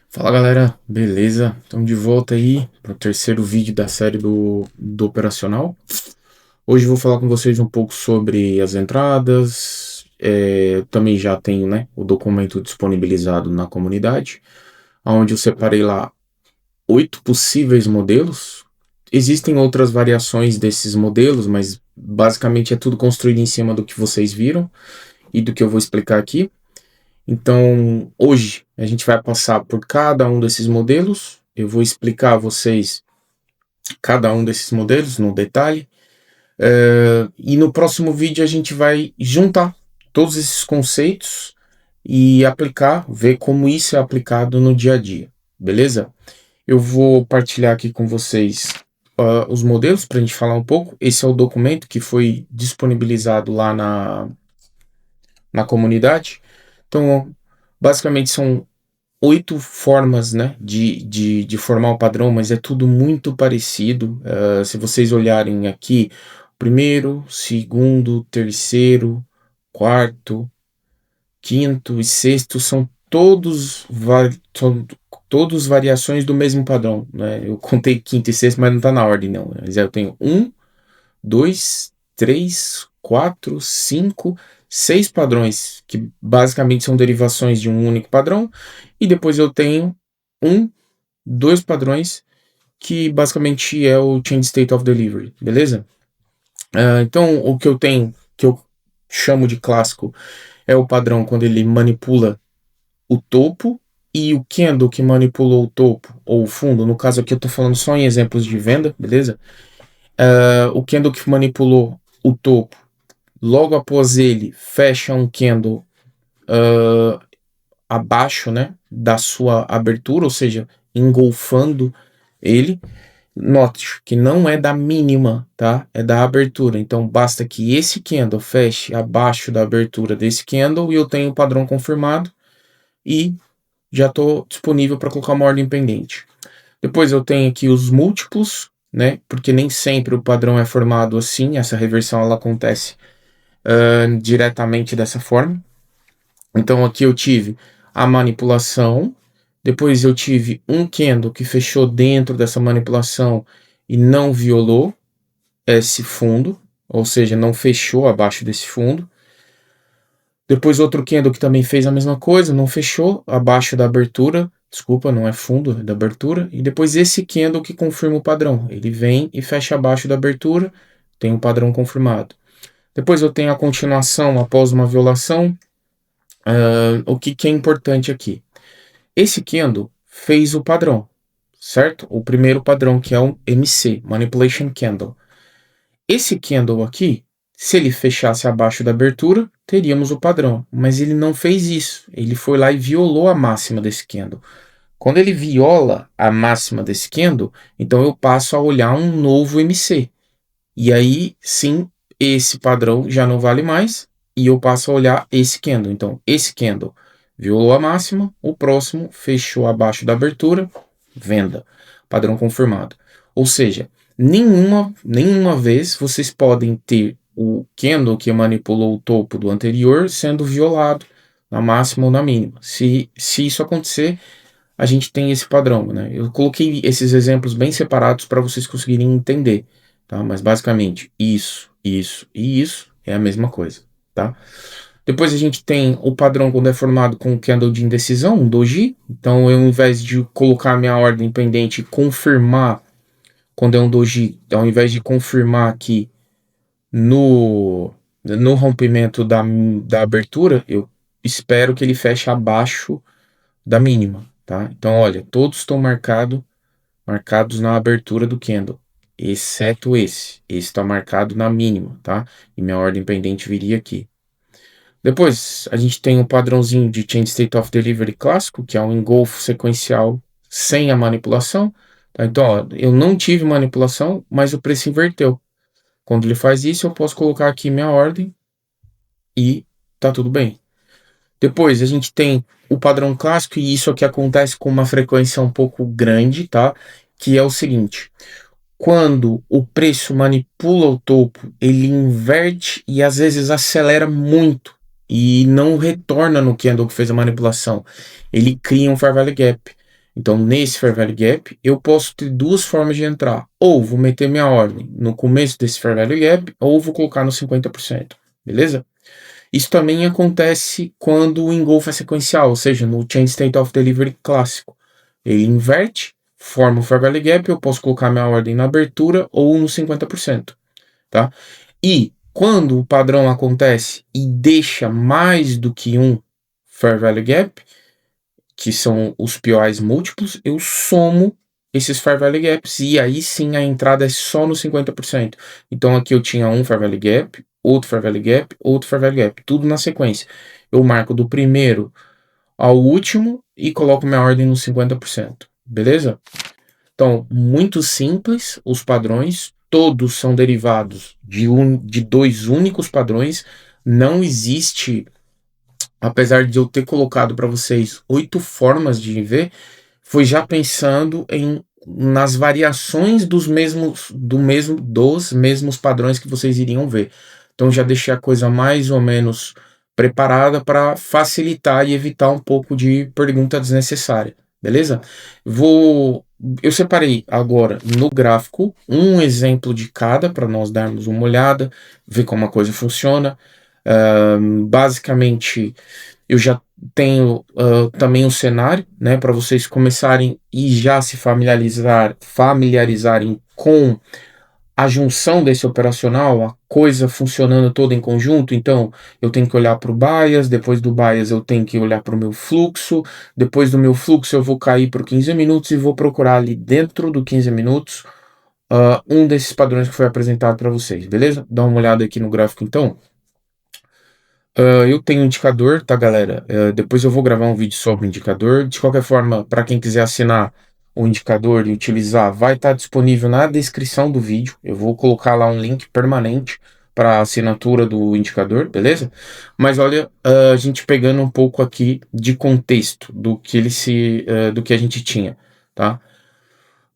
Fala galera, beleza? Estamos de volta aí para o terceiro vídeo da série do Operacional. Hoje eu vou falar com vocês um pouco sobre as entradas. Também já tenho, né, o documento disponibilizado na comunidade, onde eu separei lá 8 possíveis modelos. Existem outras variações desses modelos, mas basicamente é tudo construído em cima do que vocês viram e do que eu vou explicar aqui. Então, hoje a gente vai passar por cada um desses modelos. Eu vou explicar a vocês cada um desses modelos no detalhe. E no próximo vídeo a gente vai juntar todos esses conceitos e aplicar, ver como isso é aplicado no dia a dia, beleza? Eu vou partilhar aqui com vocês os modelos para a gente falar um pouco. Esse é o documento que foi disponibilizado lá na comunidade. Então, basicamente são 8 formas, né, de formar o padrão, mas é tudo muito parecido. Se vocês olharem aqui, primeiro, segundo, terceiro, quarto, quinto e sexto são todos variações do mesmo padrão, né? Eu contei quinto e sexto, mas não está na ordem, não. Mas eu tenho um, dois, três, quatro, cinco, seis padrões, que basicamente são derivações de um único padrão, e depois eu tenho um, dois padrões, que basicamente é o Change State of Delivery, beleza? Então, o que eu tenho, que eu chamo de clássico, é o padrão quando ele manipula o topo, e o candle que manipulou o topo, ou o fundo, no caso aqui eu estou falando só em exemplos de venda, beleza? O candle que manipulou o topo, logo após ele, fecha um candle abaixo, né, da sua abertura, ou seja, engolfando ele. Note que não é da mínima, tá? É da abertura. Então basta que esse candle feche abaixo da abertura desse candle e eu tenho o padrão confirmado e já estou disponível para colocar uma ordem pendente. Depois eu tenho aqui os múltiplos, né? Porque nem sempre o padrão é formado assim. Essa reversão ela acontece diretamente dessa forma. Então aqui eu tive a manipulação, depois eu tive um candle que fechou dentro dessa manipulação e não violou esse fundo, ou seja, não fechou abaixo desse fundo. Depois outro candle que também fez a mesma coisa, não fechou abaixo da abertura, desculpa, não é fundo, é da abertura. E depois esse candle que confirma o padrão, ele vem e fecha abaixo da abertura, tem um padrão confirmado. Depois eu tenho a continuação após uma violação. O que é importante aqui? Esse candle fez o padrão, certo? O primeiro padrão, que é o MC, Manipulation Candle. Esse candle aqui, se ele fechasse abaixo da abertura, teríamos o padrão, mas ele não fez isso. Ele foi lá e violou a máxima desse candle. Quando ele viola a máxima desse candle, então eu passo a olhar um novo MC. E aí, sim, esse padrão já não vale mais e eu passo a olhar esse candle. Então, esse candle violou a máxima, o próximo fechou abaixo da abertura, venda, padrão confirmado. Ou seja, nenhuma vez vocês podem ter o candle que manipulou o topo do anterior sendo violado na máxima ou na mínima. Se isso acontecer, a gente tem esse padrão, né? Eu coloquei esses exemplos bem separados para vocês conseguirem entender, tá? Mas basicamente isso, isso e isso é a mesma coisa, tá? Depois a gente tem o padrão quando é formado com o candle de indecisão, um doji. Então eu, ao invés de colocar minha ordem pendente e confirmar quando é um doji, ao invés de confirmar aqui no rompimento da abertura, eu espero que ele feche abaixo da mínima, tá? Então, olha, todos estão marcados na abertura do candle, exceto esse. Esse está marcado na mínima, tá? E minha ordem pendente viria aqui. Depois, a gente tem um padrãozinho de Change State of Delivery clássico, que é um engolfo sequencial sem a manipulação. Tá? Então, ó, eu não tive manipulação, mas o preço inverteu. Quando ele faz isso, eu posso colocar aqui minha ordem e tá tudo bem. Depois a gente tem o padrão clássico, e isso aqui acontece com uma frequência um pouco grande, tá? Que é o seguinte: quando o preço manipula o topo, ele inverte e às vezes acelera muito e não retorna no candle que fez a manipulação. Ele cria um Fair Value Gap. Então, nesse Fair Value Gap, eu posso ter duas formas de entrar. Ou vou meter minha ordem no começo desse Fair Value Gap, ou vou colocar no 50%, beleza? Isso também acontece quando o engolfo é sequencial, ou seja, no Change State of Delivery clássico. Ele inverte, forma o Fair Value Gap, eu posso colocar minha ordem na abertura ou no 50%, tá? E quando o padrão acontece e deixa mais do que um Fair Value Gap, que são os POIs múltiplos, eu somo esses Fair Value Gaps e aí sim a entrada é só no 50%. Então aqui eu tinha um Fair Value Gap, outro Fair Value Gap, outro Fair Value Gap, tudo na sequência. Eu marco do primeiro ao último e coloco minha ordem no 50%, beleza? Então, muito simples os padrões, todos são derivados de dois únicos padrões, não existe, apesar de eu ter colocado para vocês 8 formas de ver, foi já pensando nas variações dos mesmos padrões que vocês iriam ver. Então já deixei a coisa mais ou menos preparada para facilitar e evitar um pouco de pergunta desnecessária, beleza? Eu separei agora no gráfico um exemplo de cada para nós darmos uma olhada, ver como a coisa funciona. Basicamente, eu já tenho também um cenário, né, para vocês começarem e já se familiarizarem com a junção desse operacional, a coisa funcionando toda em conjunto. Então, eu tenho que olhar para o bias, depois do bias eu tenho que olhar para o meu fluxo, depois do meu fluxo eu vou cair para 15 minutos e vou procurar ali dentro do 15 minutos um desses padrões que foi apresentado para vocês, beleza? Dá uma olhada aqui no gráfico então. Eu tenho um indicador, tá, galera? Depois eu vou gravar um vídeo sobre o indicador. De qualquer forma, para quem quiser assinar o indicador e utilizar, vai estar disponível na descrição do vídeo. Eu vou colocar lá um link permanente para assinatura do indicador, beleza? Mas olha, a gente pegando um pouco aqui de contexto do que a gente tinha, tá?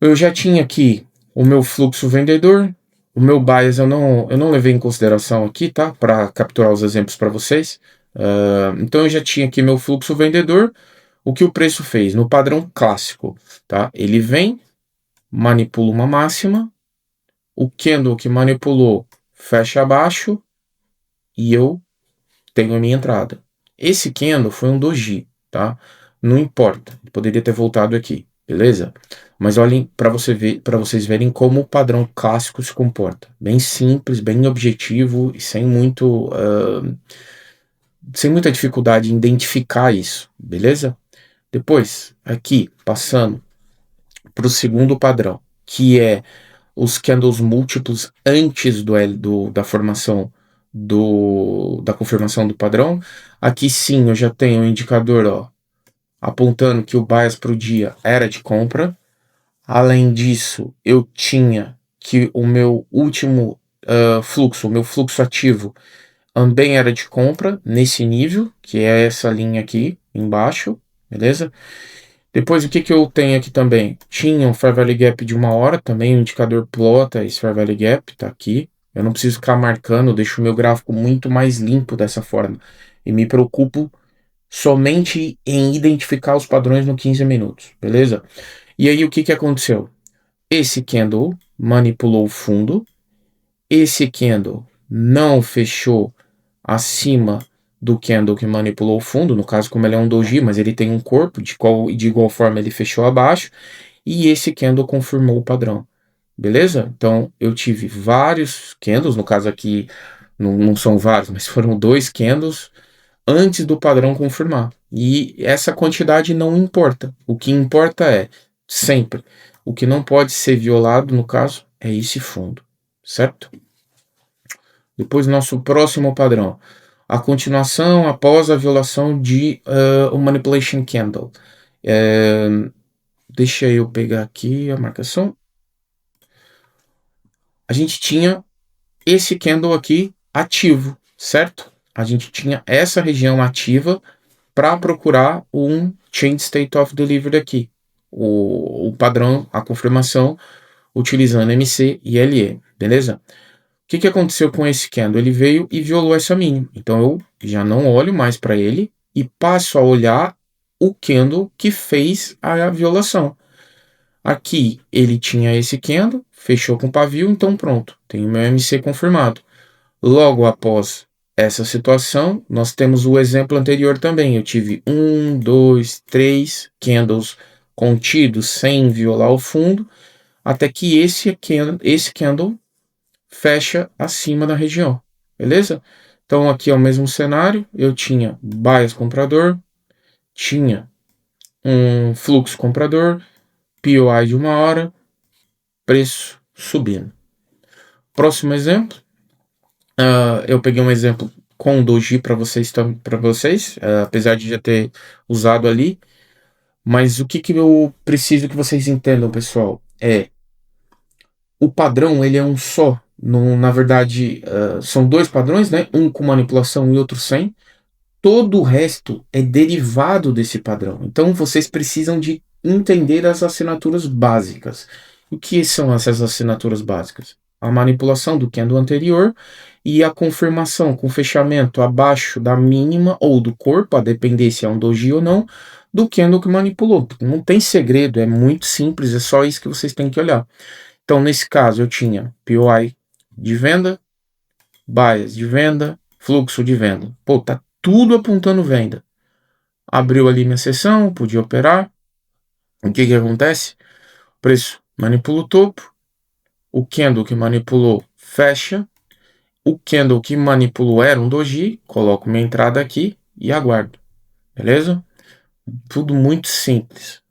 Eu já tinha aqui o meu fluxo vendedor, o meu bias eu não levei em consideração aqui, tá? Para capturar os exemplos para vocês. Então eu já tinha aqui meu fluxo vendedor, o que o preço fez no padrão clássico, tá? Ele vem, manipula uma máxima, o candle que manipulou fecha abaixo e eu tenho a minha entrada. Esse candle foi um doji, tá? Não importa, poderia ter voltado aqui, beleza? Mas olhem para vocês verem como o padrão clássico se comporta. Bem simples, bem objetivo e sem muita dificuldade em identificar isso, beleza? Depois, aqui, passando para o segundo padrão, que é os candles múltiplos antes da formação da confirmação do padrão. Aqui sim eu já tenho o indicador, ó, apontando que o bias para o dia era de compra. Além disso, eu tinha que o meu último fluxo, o meu fluxo ativo, também era de compra nesse nível, que é essa linha aqui embaixo, beleza? Depois, o que eu tenho aqui também? Tinha um Fair Value Gap de 1 hora, também o indicador plota esse Fair Value Gap, tá aqui. Eu não preciso ficar marcando, eu deixo o meu gráfico muito mais limpo dessa forma. E me preocupo somente em identificar os padrões no 15 minutos, beleza? E aí, o que aconteceu? Esse candle manipulou o fundo, esse candle não fechou acima do candle que manipulou o fundo, no caso como ele é um doji, mas ele tem um corpo, de igual forma ele fechou abaixo, e esse candle confirmou o padrão, beleza? Então eu tive vários candles, no caso aqui não são vários, mas foram 2 candles antes do padrão confirmar, e essa quantidade não importa, o que importa é, sempre, o que não pode ser violado, no caso, é esse fundo, certo? Depois, nosso próximo padrão. A continuação após a violação de o Manipulation Candle. Deixa eu pegar aqui a marcação. A gente tinha esse candle aqui ativo, certo? A gente tinha essa região ativa para procurar um Change State of Delivery aqui. O padrão, a confirmação, utilizando MC e LE, beleza? O que aconteceu com esse candle? Ele veio e violou essa mínima. Então eu já não olho mais para ele e passo a olhar o candle que fez a violação. Aqui ele tinha esse candle, fechou com pavio, então pronto, tem o meu MC confirmado. Logo após essa situação, nós temos o exemplo anterior também. Eu tive 1, 2, 3 candles contidos sem violar o fundo, até que esse candle fecha acima da região, beleza? Então aqui é o mesmo cenário, eu tinha bias comprador, tinha um fluxo comprador, POI de 1 hora, preço subindo. Próximo exemplo, eu peguei um exemplo com doji para vocês, apesar de já ter usado ali, mas o que eu preciso que vocês entendam, pessoal, o padrão ele é um só. Na verdade, são dois padrões, né? Um com manipulação e outro sem. Todo o resto é derivado desse padrão. Então vocês precisam de entender as assinaturas básicas. O que são essas assinaturas básicas? A manipulação do candle anterior e a confirmação com fechamento abaixo da mínima ou do corpo, a depender se é um doji ou não, do candle que manipulou. Não tem segredo, é muito simples, é só isso que vocês têm que olhar. Então, nesse caso, eu tinha POI de venda, bias de venda, fluxo de venda. Pô, tá tudo apontando venda. Abriu ali minha sessão, podia operar. O que acontece? O preço manipula o topo, o candle que manipulou fecha, o candle que manipulou era um doji, coloco minha entrada aqui e aguardo. Beleza? Tudo muito simples.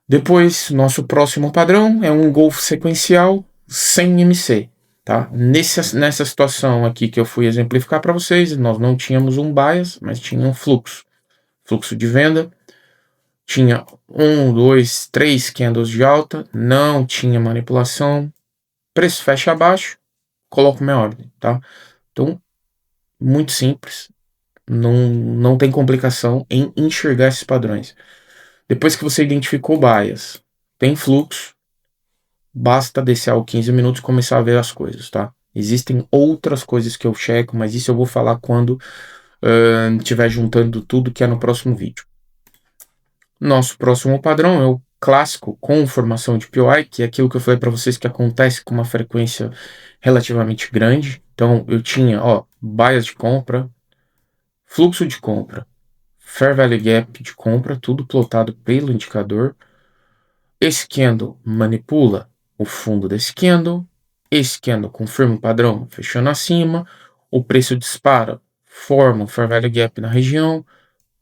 Depois, nosso próximo padrão é um engolfo sequencial sem MC. Tá? Nessa situação aqui que eu fui exemplificar para vocês, nós não tínhamos um bias, mas tinha um fluxo. Fluxo de venda, tinha 1, 2, 3 candles de alta, não tinha manipulação, preço fecha abaixo, coloco minha ordem, tá? Então, muito simples, não tem complicação em enxergar esses padrões. Depois que você identificou o bias, tem fluxo, basta descer ao 15 minutos e começar a ver as coisas, tá? Existem outras coisas que eu checo, mas isso eu vou falar quando estiver juntando tudo que é no próximo vídeo. Nosso próximo padrão é o clássico com formação de POI, que é aquilo que eu falei para vocês que acontece com uma frequência relativamente grande. Então eu tinha, bias de compra, fluxo de compra, fair value gap de compra, tudo plotado pelo indicador. Esse candle manipula o fundo desse candle, esse candle confirma o padrão fechando acima, o preço dispara, forma um fair value gap na região,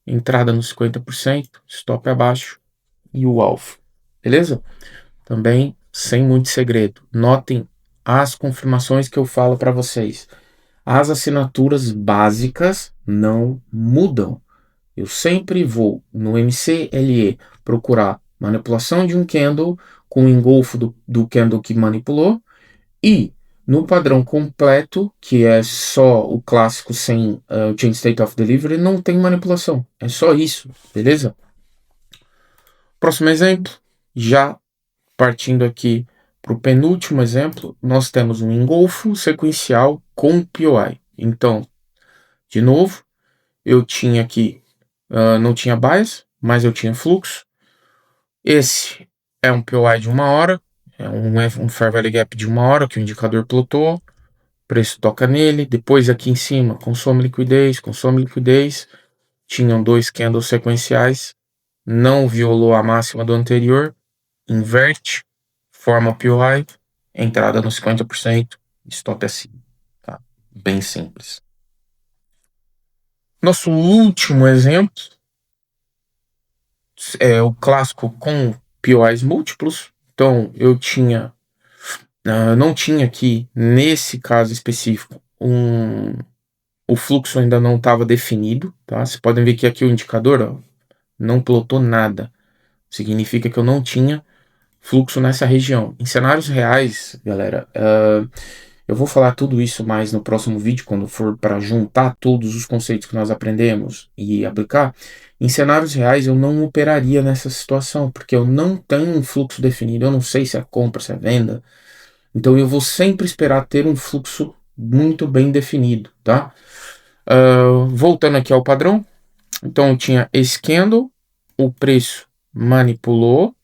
entrada nos 50%, stop abaixo e o alvo, beleza? Também sem muito segredo. Notem as confirmações que eu falo para vocês. As assinaturas básicas não mudam. Eu sempre vou no MCLE procurar manipulação de um candle com o engolfo do candle que manipulou e no padrão completo, que é só o clássico sem o Change State of Delivery, não tem manipulação. É só isso, beleza? Próximo exemplo, já partindo aqui para o penúltimo exemplo, nós temos um engolfo sequencial com POI. Então, de novo, eu tinha aqui, não tinha bias, mas eu tinha fluxo. Esse é um POI de 1 hora, é um Fair Value Gap de 1 hora que o indicador plotou, preço toca nele, depois aqui em cima consome liquidez, tinham 2 candles sequenciais, não violou a máxima do anterior, inverte, forma POI, entrada nos 50%, stop acima, tá? Bem simples. Nosso último exemplo é o clássico com POIs múltiplos. Então eu tinha, não tinha aqui nesse caso específico o fluxo ainda não estava definido, tá? Vocês podem ver que aqui o indicador não plotou nada, significa que eu não tinha fluxo nessa região. Em cenários reais, galera, eu vou falar tudo isso mais no próximo vídeo, quando for para juntar todos os conceitos que nós aprendemos e aplicar. Em cenários reais, eu não operaria nessa situação, porque eu não tenho um fluxo definido, eu não sei se é compra, se é venda. Então, eu vou sempre esperar ter um fluxo muito bem definido, tá? Voltando aqui ao padrão, Então tinha esse candle, o preço manipulou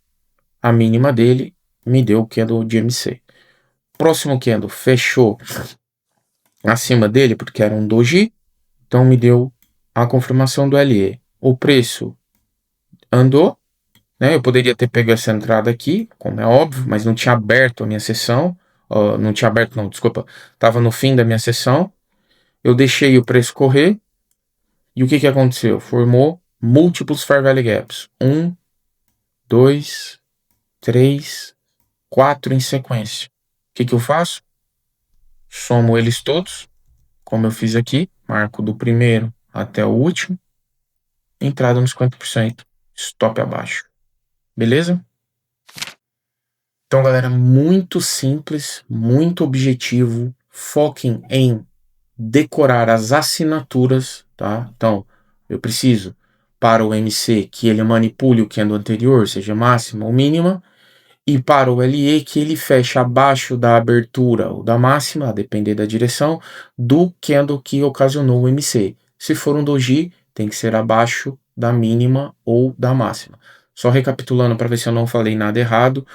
a mínima dele, me deu o candle de MC. Próximo candle fechou acima dele, porque era um doji, então me deu a confirmação do LE. O preço andou, né? Eu poderia ter pego essa entrada aqui, como é óbvio, mas não tinha aberto a minha sessão. Não tinha aberto, não, desculpa. Estava no fim da minha sessão. Eu deixei o preço correr. E o que que aconteceu? Formou múltiplos Fair Value Gaps. 1, 2, 3, 4 em sequência. O que que eu faço? Somo eles todos, como eu fiz aqui. Marco do primeiro até o último. Entrada nos 50%. Stop abaixo. Beleza? Então, galera, muito simples, muito objetivo. Foquem em decorar as assinaturas, tá? Então, eu preciso para o MC que ele manipule o candle anterior, seja máxima ou mínima, e para o LE que ele feche abaixo da abertura ou da máxima, a depender da direção, do candle que ocasionou o MC. Se for um doji, tem que ser abaixo da mínima ou da máxima. Só recapitulando para ver se eu não falei nada errado.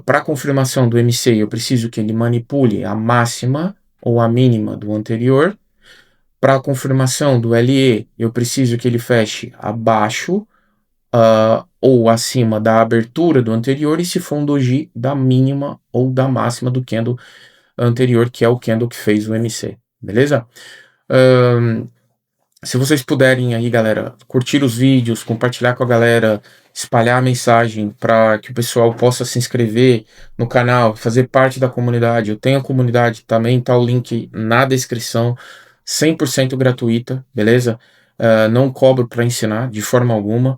Para confirmação do MC, eu preciso que ele manipule a máxima ou a mínima do anterior. Para confirmação do LE, eu preciso que ele feche abaixo ou acima da abertura do anterior, e se for um doji, da mínima ou da máxima do candle anterior, que é o candle que fez o MC. Beleza? Se vocês puderem aí, galera, curtir os vídeos, compartilhar com a galera, espalhar a mensagem para que o pessoal possa se inscrever no canal, fazer parte da comunidade. Eu tenho a comunidade também, tá o link na descrição, 100% gratuita, beleza? Não cobro para ensinar de forma alguma.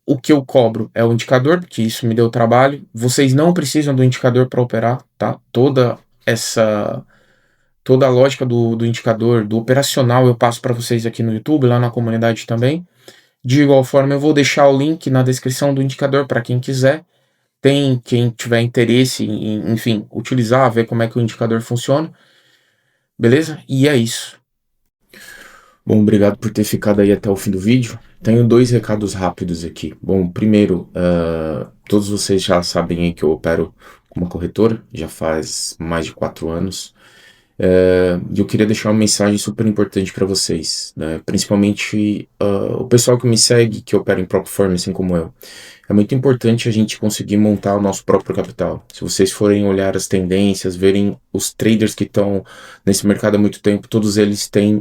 O que eu cobro é o indicador, porque isso me deu trabalho. Vocês não precisam do indicador para operar, tá? Toda a lógica do indicador, do operacional, eu passo para vocês aqui no YouTube, lá na comunidade também. De igual forma, eu vou deixar o link na descrição do indicador para quem quiser. Tem quem tiver interesse em, enfim, utilizar, ver como é que o indicador funciona. Beleza? E é isso. Bom, obrigado por ter ficado aí até o fim do vídeo. Tenho dois recados rápidos aqui. Bom, primeiro, todos vocês já sabem aí que eu opero com uma corretora, já faz mais de 4 anos. E eu queria deixar uma mensagem super importante para vocês, né? Principalmente o pessoal que me segue, que opera em própria forma, assim como eu. É muito importante a gente conseguir montar o nosso próprio capital. Se vocês forem olhar as tendências, verem os traders que estão nesse mercado há muito tempo, todos eles têm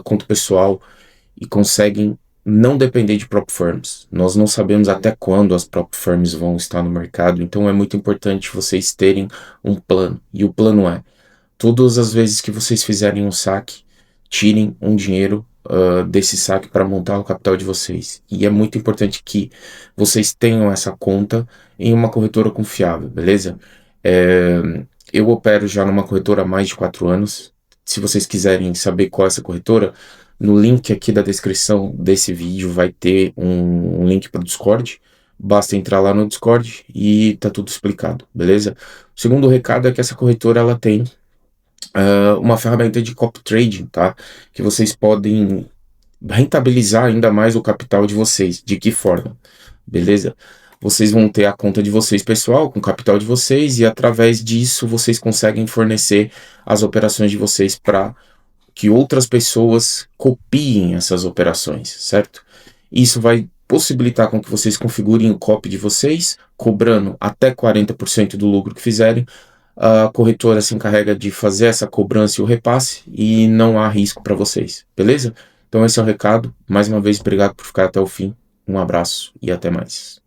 conta pessoal e conseguem não depender de prop firms. Nós não sabemos até quando as prop firms vão estar no mercado, então é muito importante vocês terem um plano. E o plano é: todas as vezes que vocês fizerem um saque, tirem um dinheiro desse saque para montar o capital de vocês. E é muito importante que vocês tenham essa conta em uma corretora confiável, beleza? Eu opero já numa corretora há mais de 4 anos. Se vocês quiserem saber qual é essa corretora, no link aqui da descrição desse vídeo vai ter um link para o Discord. Basta entrar lá no Discord e tá tudo explicado, beleza? O segundo recado é que essa corretora ela tem uma ferramenta de copy trading, tá? Que vocês podem rentabilizar ainda mais o capital de vocês. De que forma? Beleza? Vocês vão ter a conta de vocês pessoal, com o capital de vocês, e através disso vocês conseguem fornecer as operações de vocês para que outras pessoas copiem essas operações, certo? Isso vai possibilitar com que vocês configurem o copy de vocês, cobrando até 40% do lucro que fizerem. A corretora se encarrega de fazer essa cobrança e o repasse e não há risco para vocês, beleza? Então esse é o recado. Mais uma vez, obrigado por ficar até o fim. Um abraço e até mais.